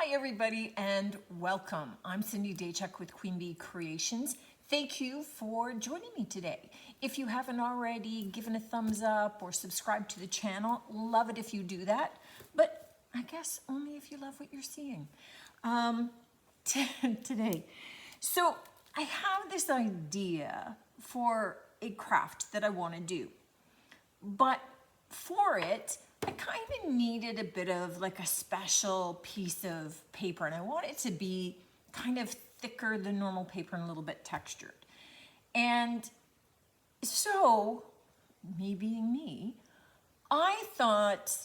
Hi everybody and welcome. I'm Cindy Daychuk with Queen Bee Creations. Thank you for joining me today. If you haven't already given a thumbs up or subscribed to the channel, love it if you do that. But I guess only if you love what you're seeing today. So I have this idea for a craft that I want to do. But for it, I kind of needed a bit of like a special piece of paper, and I want it to be kind of thicker than normal paper and a little bit textured. And so, me being me, I thought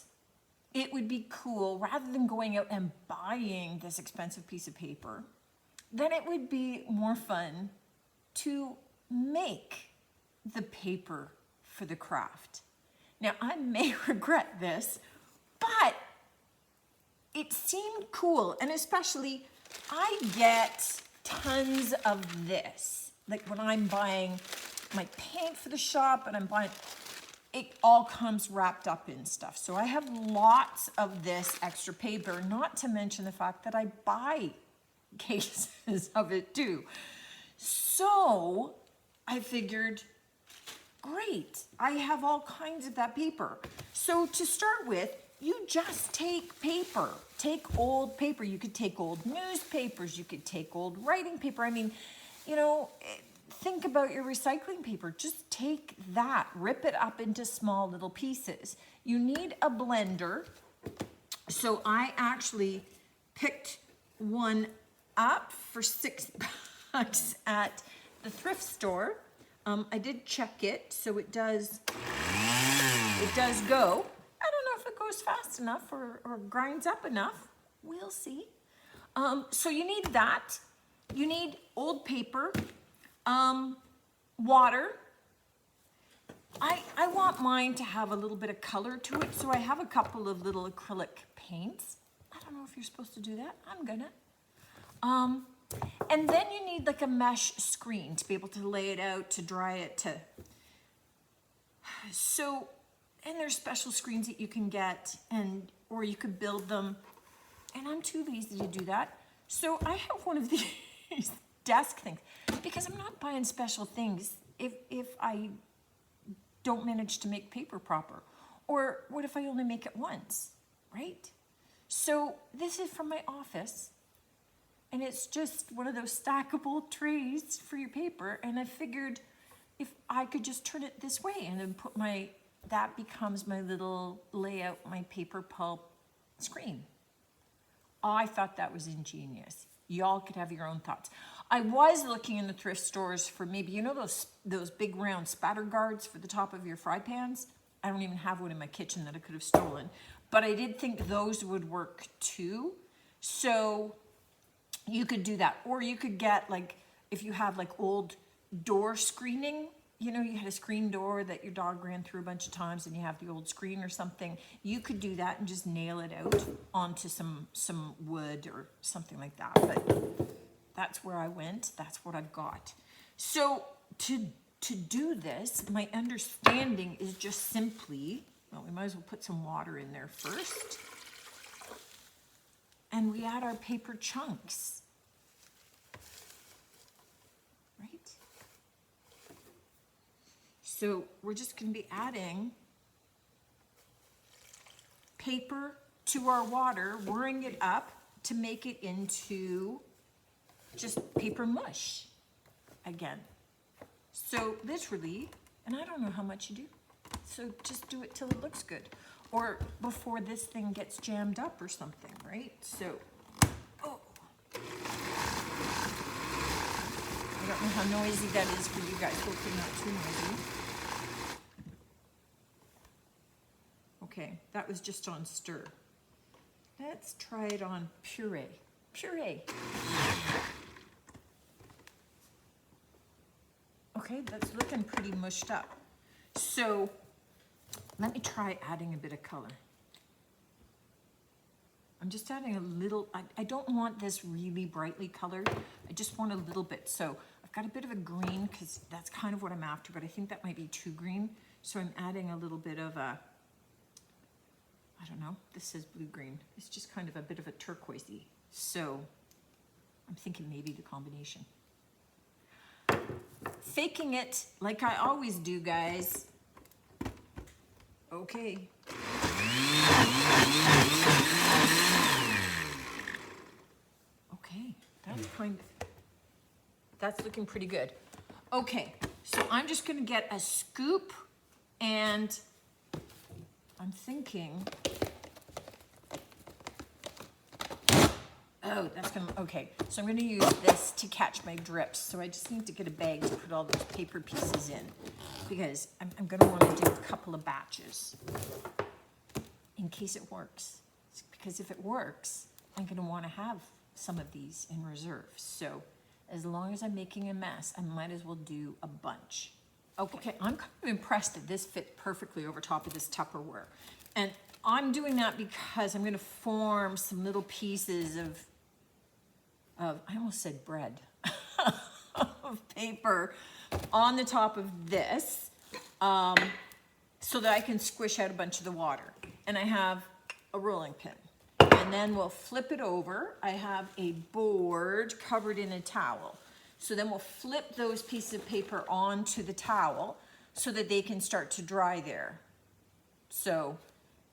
it would be cool, rather than going out and buying this expensive piece of paper, then it would be more fun to make the paper for the craft. Now, I may regret this, but it seemed cool, and especially I get tons of this. Like when I'm buying my paint for the shop and I'm buying, it all comes wrapped up in stuff. So I have lots of this extra paper, not to mention the fact that I buy cases of it too. So I figured, great, I have all kinds of that paper. So to start with, you just take paper. Take old paper. You could take old newspapers. You could take old writing paper. I mean, you know, think about your recycling paper. Just take that, rip it up into small little pieces. You need a blender. So I actually picked one up for $6 at the thrift store. I did check it, so it does go. I don't know if it goes fast enough or grinds up enough. We'll see. So you need that. You need old paper, water. I want mine to have a little bit of color to it, so I have a couple of little acrylic paints. I don't know if you're supposed to do that. I'm gonna. And then you need like a mesh screen to be able to lay it out, to dry it, so, and there's special screens that you can get, or you could build them, and I'm too lazy to do that. So I have one of these desk things, because I'm not buying special things if I don't manage to make paper proper, or what if I only make it once, right? So this is from my office. And it's just one of those stackable trays for your paper. And I figured if I could just turn it this way and then put that becomes my little layout, my paper pulp screen. I thought that was ingenious. Y'all could have your own thoughts. I was looking in the thrift stores for maybe, you know, those big round spatter guards for the top of your fry pans? I don't even have one in my kitchen that I could have stolen. But I did think those would work too. So you could do that, or you could get, like, if you have like old door screening, you know, you had a screen door that your dog ran through a bunch of times and you have the old screen or something, you could do that and just nail it out onto some wood or something like that. But that's where I went. That's what I've got. So to do this, my understanding is just simply, well, we might as well put some water in there first. And we add our paper chunks, right? So we're just going to be adding paper to our water, whirring it up to make it into just paper mush again. So literally, and I don't know how much you do, so just do it till it looks good. Or before this thing gets jammed up or something, right? So, oh. I don't know how noisy that is for you guys. Hopefully not too noisy. Okay, that was just on stir. Let's try it on puree. Puree. Okay, that's looking pretty mushed up. So, let me try adding a bit of color. I'm just adding a little, I don't want this really brightly colored. I just want a little bit. So I've got a bit of a green because that's kind of what I'm after, but I think that might be too green. So I'm adding a little bit of a, I don't know, this says blue-green. It's just kind of a bit of a turquoisey So I'm thinking maybe the combination. Faking it like I always do, guys. Okay. Okay, that's looking pretty good. Okay, so I'm just gonna get a scoop and I'm thinking, oh, that's gonna, okay. So I'm gonna use this to catch my drips. So I just need to get a bag to put all those paper pieces in because I'm gonna wanna do a couple of batches in case it works. Because if it works, I'm gonna wanna have some of these in reserve. So as long as I'm making a mess, I might as well do a bunch. Okay, I'm kind of impressed that this fit perfectly over top of this Tupperware. And I'm doing that because I'm gonna form some little pieces of I almost said bread, of paper on the top of this so that I can squish out a bunch of the water. And I have a rolling pin. And then we'll flip it over. I have a board covered in a towel. So then we'll flip those pieces of paper onto the towel so that they can start to dry there. So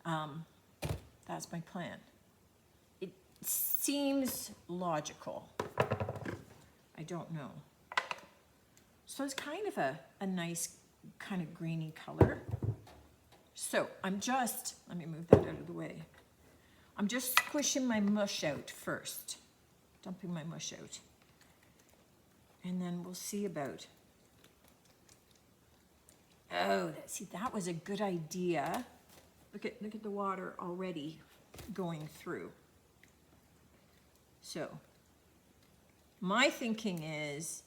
that's my plan. It seems logical. I don't know. So it's kind of a nice kind of greeny color. So I'm just, let me move that out of the way. I'm just squishing my mush out first, dumping my mush out. And then we'll see about, oh, see, that was a good idea. Look at the water already going through. So my thinking is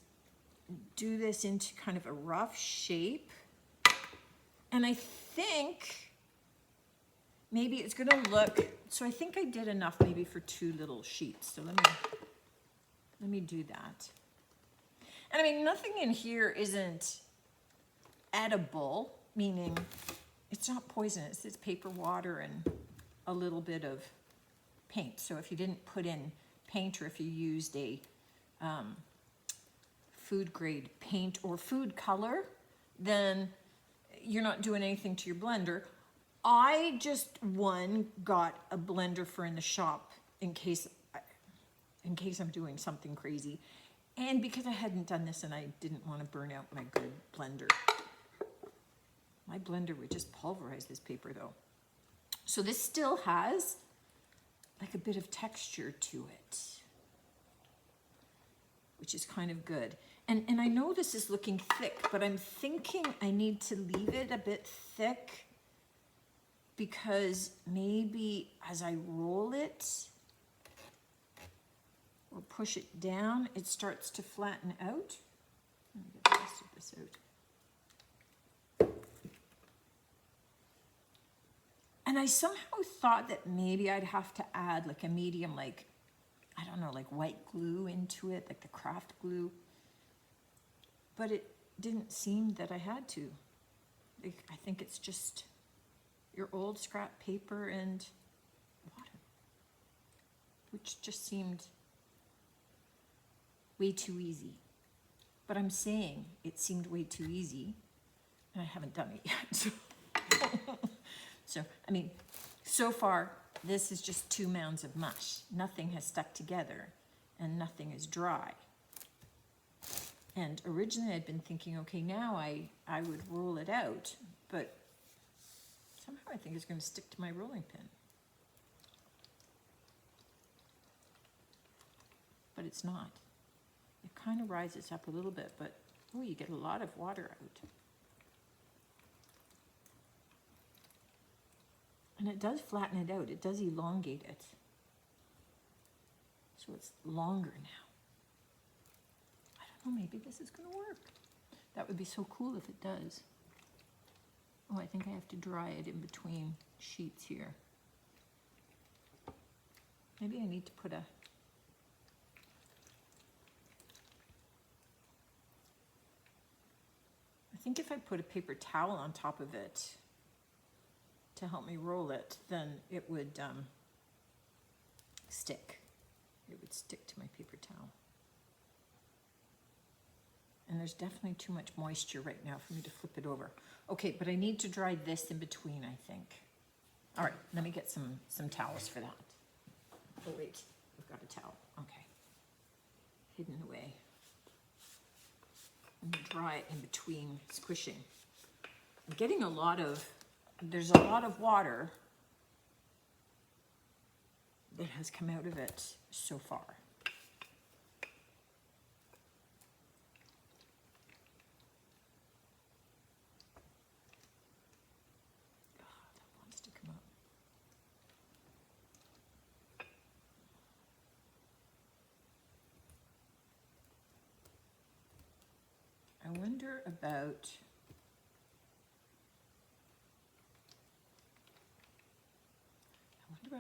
do this into kind of a rough shape. And I think maybe it's gonna look, so I think I did enough maybe for 2 little sheets. So let me do that. And I mean, nothing in here isn't edible, meaning it's not poisonous. It's paper, water, and a little bit of paint. So if you didn't put in paint or if you used a food grade paint or food color, then you're not doing anything to your blender. I just, got a blender for in the shop in case I'm doing something crazy. And because I hadn't done this and I didn't want to burn out my good blender. My blender would just pulverize this paper though. So this still has like a bit of texture to it, which is kind of good. And I know this is looking thick, but I'm thinking I need to leave it a bit thick because maybe as I roll it or push it down, it starts to flatten out. Let me get the rest of this out. And I somehow thought that maybe I'd have to add like a medium, like, I don't know, like white glue into it, like the craft glue. But it didn't seem that I had to. I think it's just your old scrap paper and water, which just seemed way too easy. But I'm saying it seemed way too easy, and I haven't done it yet. So, I mean, so far, this is just 2 mounds of mush. Nothing has stuck together, and nothing is dry. And originally I'd been thinking, okay, now I would roll it out, but somehow I think it's going to stick to my rolling pin. But it's not. It kind of rises up a little bit, but oh, you get a lot of water out. And it does flatten it out. It does elongate it. So it's longer now. I don't know, maybe this is going to work. That would be so cool if it does. Oh, I think I have to dry it in between sheets here. Maybe I need to put a... I think if I put a paper towel on top of it to help me roll it, then it would stick. there's definitely too much moisture right now for me to flip it over. Okay, but I need to dry this in between, I think. All right, let me get some towels for that. Oh wait, I've got a towel, okay. Hidden away. I'm gonna dry it in between squishing. I'm getting there's a lot of water that has come out of it so far. That wants to come up. I wonder about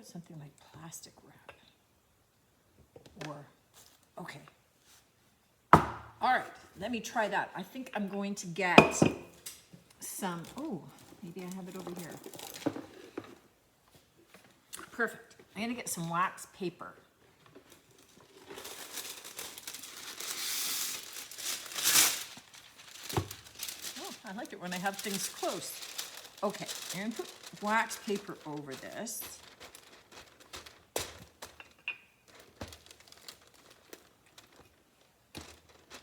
something like plastic wrap. Or, okay. All right, let me try that. I think I'm going to get some, oh, maybe I have it over here. Perfect. I'm gonna get some wax paper. Oh, I like it when I have things close. Okay, I'm gonna put wax paper over this.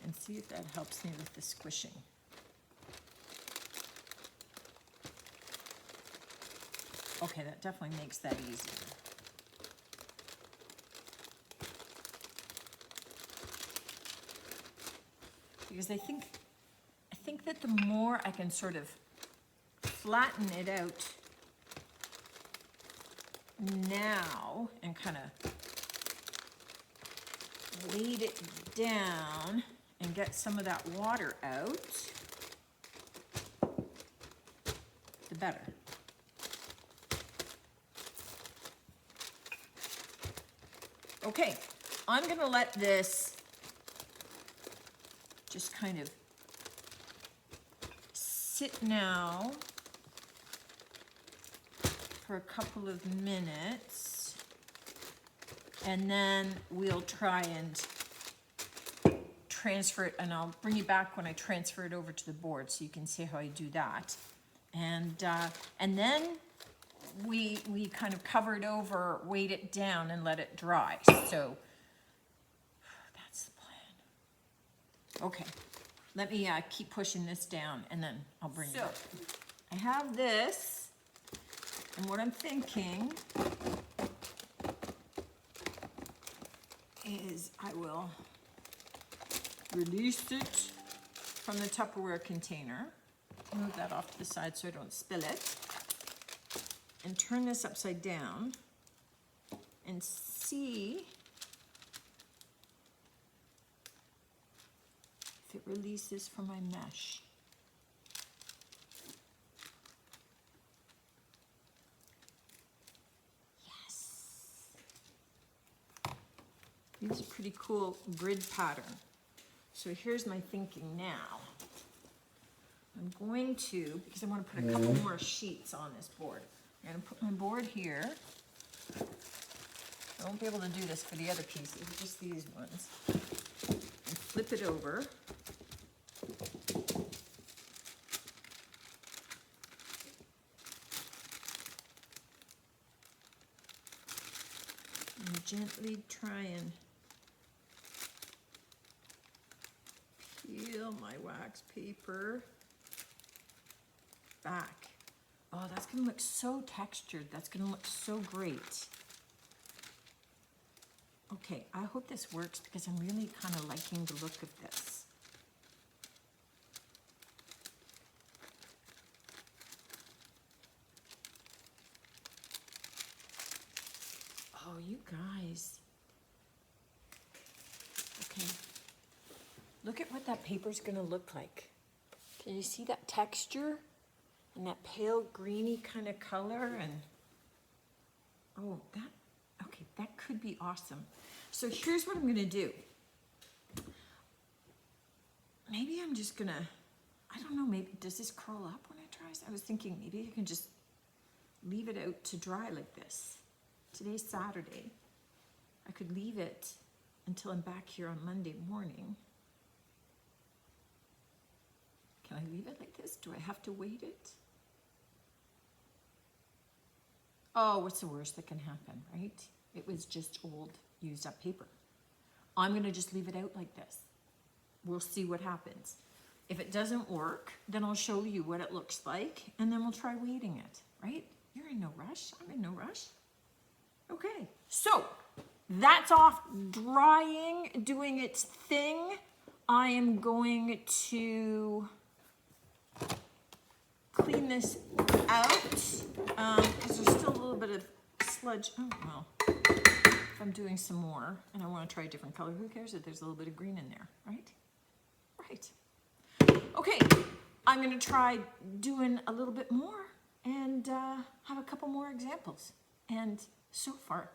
And see if that helps me with the squishing. Okay, that definitely makes that easier. Because I think that the more I can sort of flatten it out now and kind of weight it down and get some of that water out, the better. Okay, I'm gonna let this just kind of sit now for a couple of minutes, and then we'll try and transfer it, and I'll bring you back when I transfer it over to the board so you can see how I do that. And then we kind of cover it over, weight it down, and let it dry. So that's the plan. Okay, let me keep pushing this down, and then I'll bring it up. I have this, and what I'm thinking is I will release it from the Tupperware container, move that off to the side so I don't spill it, and turn this upside down and see if it releases from my mesh. Yes. It's a pretty cool grid pattern. So here's my thinking now. I'm going to, because I want to put a couple more sheets on this board. I'm going to put my board here. I won't be able to do this for the other pieces, just these ones. And flip it over. And gently try and peel my wax paper back. Oh, that's gonna look so textured. That's gonna look so great. Okay, I hope this works because I'm really kind of liking the look of this. Oh, you guys. Okay. Look at what that paper's gonna look like. Can you see that texture? And that pale greeny kind of color, and oh, okay, that could be awesome. So here's what I'm gonna do. Maybe I'm just gonna, I don't know, maybe, does this curl up when it dries? I was thinking maybe you can just leave it out to dry like this. Today's Saturday. I could leave it until I'm back here on Monday morning. Can I leave it like this? Do I have to weight it? Oh, what's the worst that can happen, right? It was just old, used up paper. I'm gonna just leave it out like this. We'll see what happens. If it doesn't work, then I'll show you what it looks like, and then we'll try weighting it, right? You're in no rush, I'm in no rush. Okay, so that's off drying, doing its thing. I am going to clean this out because there's still a little bit of sludge. Oh, well, if I'm doing some more and I want to try a different color, who cares if there's a little bit of green in there, right? Right. Okay, I'm going to try doing a little bit more and have a couple more examples. And so far,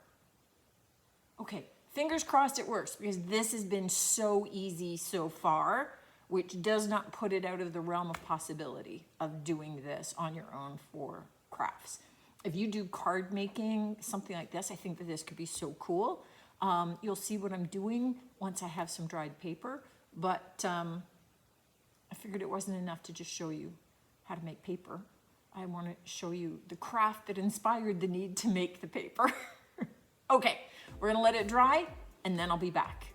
okay, fingers crossed it works because this has been so easy so far, which does not put it out of the realm of possibility of doing this on your own for crafts. If you do card making, something like this, I think that this could be so cool. You'll see what I'm doing once I have some dried paper, but I figured it wasn't enough to just show you how to make paper. I want to show you the craft that inspired the need to make the paper. Okay, we're gonna let it dry and then I'll be back.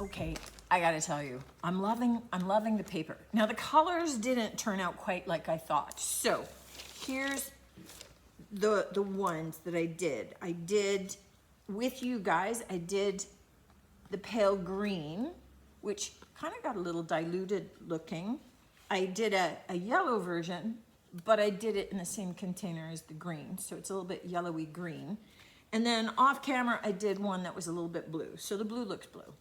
Okay, I gotta tell you, I'm loving the paper. Now the colors didn't turn out quite like I thought. So here's the ones that I did. I did, with you guys, I did the pale green, which kind of got a little diluted looking. I did a yellow version, but I did it in the same container as the green, so it's a little bit yellowy green. And then off camera, I did one that was a little bit blue, so the blue looks blue.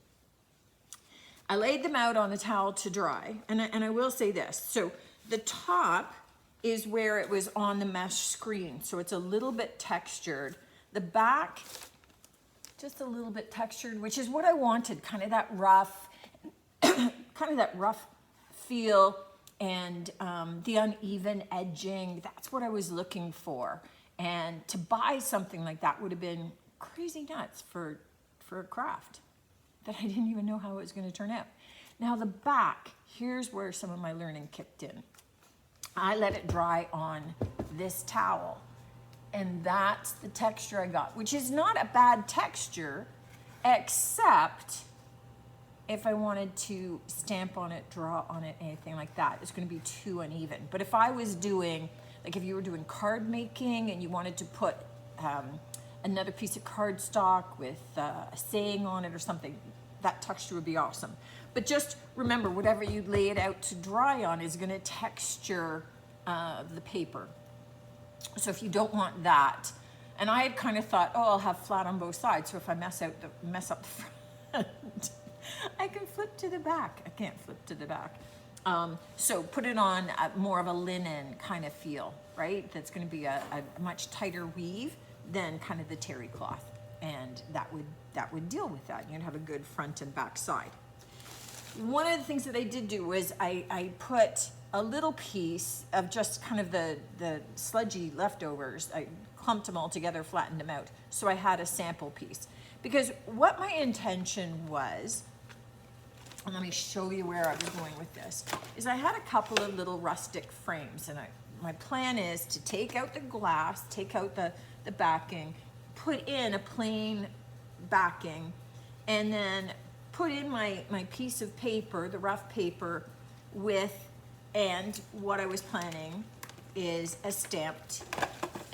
I laid them out on the towel to dry, and I will say this. So the top is where it was on the mesh screen, so it's a little bit textured. The back, just a little bit textured, which is what I wanted, kind of that rough feel and the uneven edging. That's what I was looking for. And to buy something like that would have been crazy nuts for a craft that I didn't even know how it was going to turn out. Now the back, here's where some of my learning kicked in. I let it dry on this towel, and that's the texture I got, which is not a bad texture, except if I wanted to stamp on it, draw on it, anything like that, it's going to be too uneven. But if I was doing, like if you were doing card making and you wanted to put another piece of cardstock with a saying on it or something, that texture would be awesome. But just remember, whatever you lay it out to dry on is going to texture the paper. So if you don't want that, and I had kind of thought, oh, I'll have flat on both sides, so if I mess up the front, I can flip to the back. I can't flip to the back. So put it on more of a linen kind of feel, right? That's going to be a much tighter weave than kind of the terry cloth, and that would deal with that. You'd have a good front and back side. One of the things that I did do was I put a little piece of just kind of the sludgy leftovers. I clumped them all together, flattened them out, so I had a sample piece. Because what my intention was, and let me show you where I was going with this, is I had a couple of little rustic frames, and my plan is to take out the glass, take out the backing, put in a plain backing, and then put in my piece of paper, the rough paper, and what I was planning is a stamped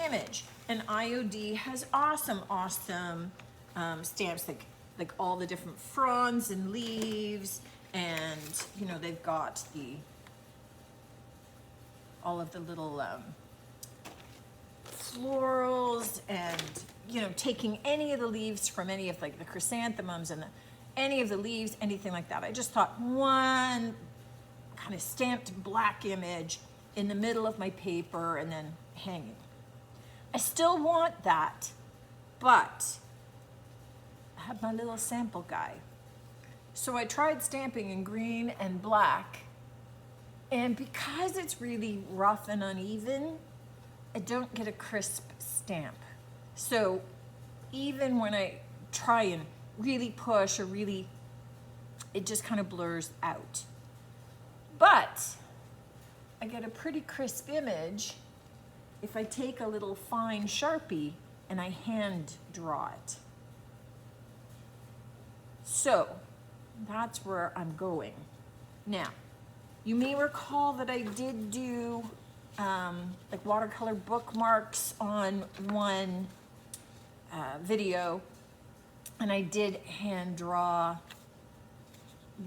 image. And IOD has awesome stamps, like all the different fronds and leaves, and you know, they've got all of the little florals, and you know, taking any of the leaves from any of like the chrysanthemums and any of the leaves, anything like that. I just thought one kind of stamped black image in the middle of my paper and then hanging. I still want that, but I have my little sample guy. So I tried stamping in green and black, and because it's really rough and uneven, I don't get a crisp stamp. So even when I try and really push or really, it just kind of blurs out. But I get a pretty crisp image if I take a little fine Sharpie and I hand draw it. So that's where I'm going. Now, you may recall that I did do like watercolor bookmarks on one video, and I did hand draw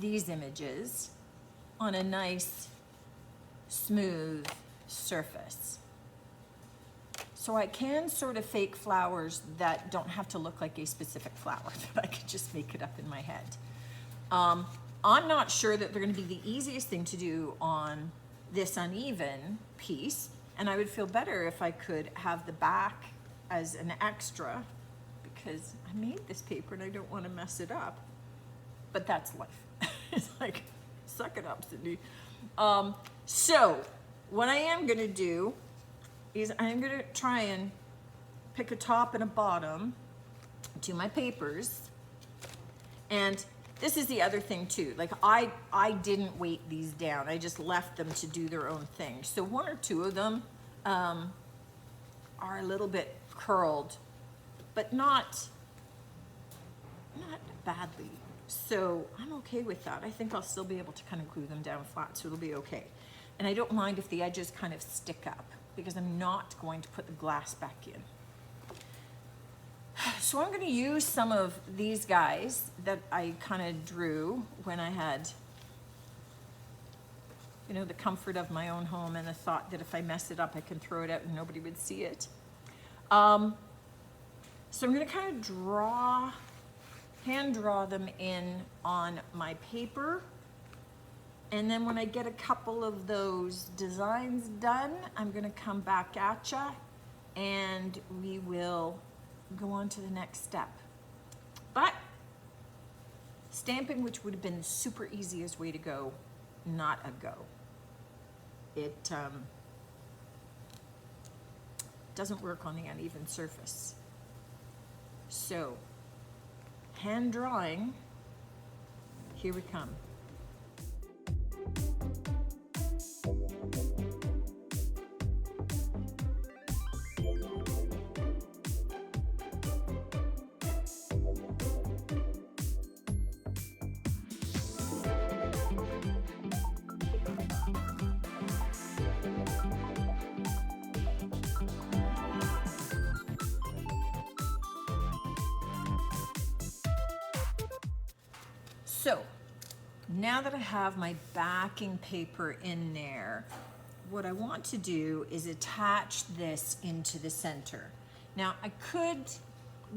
these images on a nice smooth surface. So I can sort of fake flowers that don't have to look like a specific flower, that I could just make it up in my head. I'm not sure that they're going to be the easiest thing to do on this uneven piece, and I would feel better if I could have the back as an extra, because I made this paper and I don't want to mess it up. But that's life. It's like, suck it up, Cindy. So what I am going to do is I'm going to try and pick a top and a bottom to my papers. And this is the other thing too. Like I didn't weight these down. I just left them to do their own thing. So one or two of them are a little bit curled, but not badly. So I'm okay with that. I think I'll still be able to kind of glue them down flat, so it'll be okay. And I don't mind if the edges kind of stick up, because I'm not going to put the glass back in. So I'm going to use some of these guys that I kind of drew when I had, you know, the comfort of my own home and the thought that if I mess it up, I can throw it out and nobody would see it. So I'm going to kind of hand draw them in on my paper. And then when I get a couple of those designs done, I'm going to come back at ya and we will go on to the next step. But stamping, which would have been the super easiest way to go, not a go. It doesn't work on the uneven surface. So, hand drawing, here we come. So now that I have my backing paper in there, what I want to do is attach this into the center. Now I could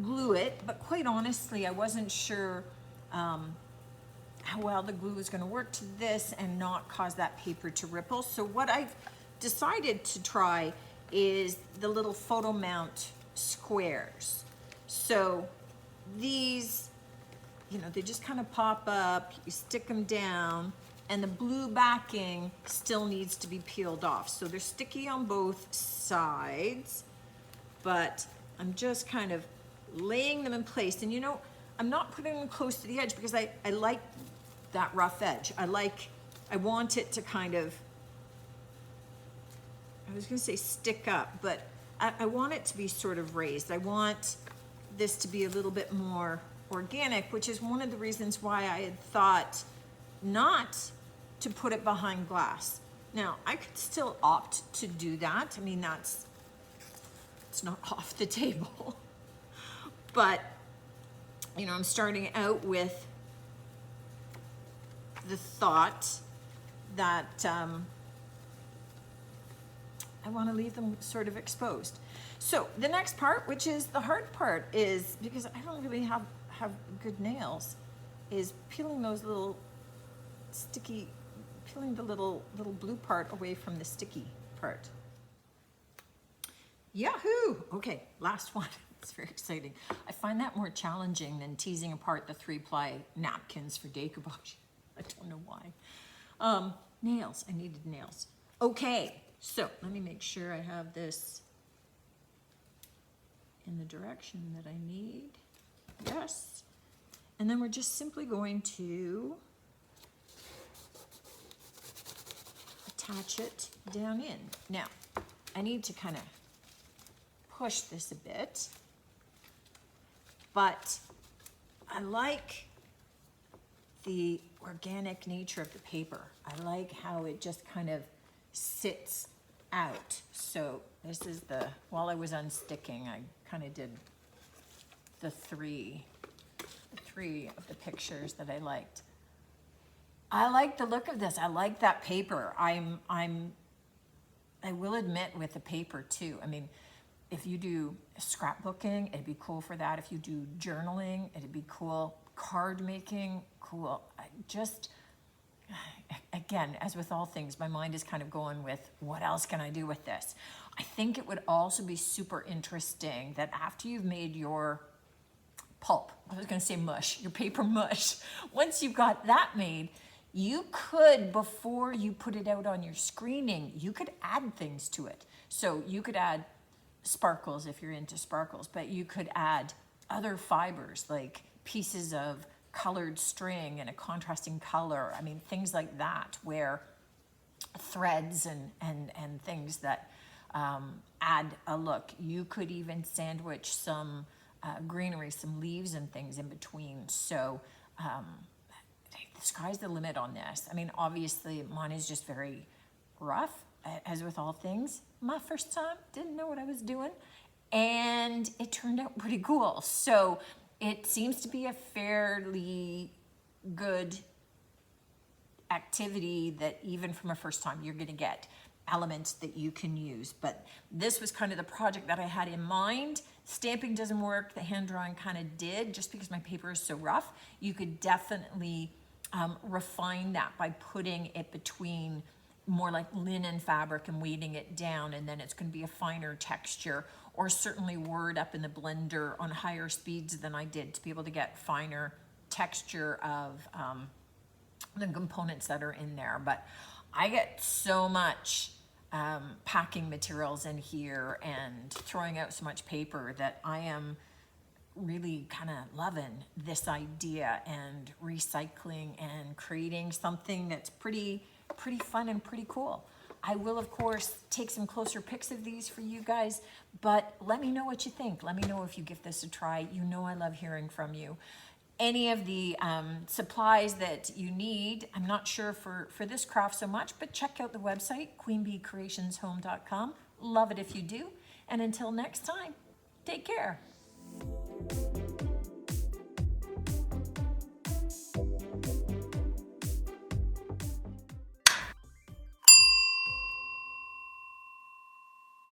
glue it, but quite honestly, I wasn't sure how well the glue was going to work to this and not cause that paper to ripple. So what I've decided to try is the little photo mount squares. So these, you know, they just kind of pop up, you stick them down, and the blue backing still needs to be peeled off. So they're sticky on both sides, but I'm just kind of laying them in place. And you know, I'm not putting them close to the edge because I like that rough edge. I want it to kind of, I was gonna say stick up, but I want it to be sort of raised. I want this to be a little bit more organic, which is one of the reasons why I had thought not to put it behind glass. Now, I could still opt to do that. I mean, it's not off the table. But, you know, I'm starting out with the thought that I want to leave them sort of exposed. So the next part, which is the hard part, is because I don't really have good nails, is peeling those little sticky, peeling the little blue part away from the sticky part. Yahoo! Okay, last one. It's very exciting. I find that more challenging than teasing apart the 3-ply napkins for decoupage. I don't know why. Nails, I needed nails. Okay, so let me make sure I have this in the direction that I need. Yes. And then we're just simply going to attach it down in. Now, I need to kind of push this a bit, but I like the organic nature of the paper. I like how it just kind of sits out. So this is while I was unsticking, I kind of did the three of the pictures that I liked. I like the look of this. I like that paper. I will admit with the paper too. I mean, if you do scrapbooking, it'd be cool for that. If you do journaling, it'd be cool. Card making, cool. Again, as with all things, my mind is kind of going with what else can I do with this? I think it would also be super interesting that after you've made your pulp, I was going to say mush, your paper mush, once you've got that made, you could, before you put it out on your screening, you could add things to it. So you could add sparkles if you're into sparkles, but you could add other fibers like pieces of colored string and a contrasting color. I mean, things like that, where threads and things that add a look. You could even sandwich some greenery, some leaves and things in between. So the sky's the limit on this. I mean, obviously mine is just very rough, as with all things. My first time, didn't know what I was doing, and it turned out pretty cool. So it seems to be a fairly good activity that even from a first time, you're gonna get elements that you can use. But this was kind of the project that I had in mind. Stamping doesn't work, the hand drawing kind of did, just because my paper is so rough. You could definitely refine that by putting it between more like linen fabric and weighting it down, and then it's going to be a finer texture, or certainly word up in the blender on higher speeds than I did to be able to get finer texture of the components that are in there. But I get so much packing materials in here and throwing out so much paper that I am really kind of loving this idea and recycling and creating something that's pretty fun and pretty cool. I will, of course, take some closer pics of these for you guys, but let me know what you think. Let me know if you give this a try. You know I love hearing from you. Any of the supplies that you need, I'm not sure for this craft so much, but check out the website, queenbeecreationshome.com. Love it if you do. And until next time, take care.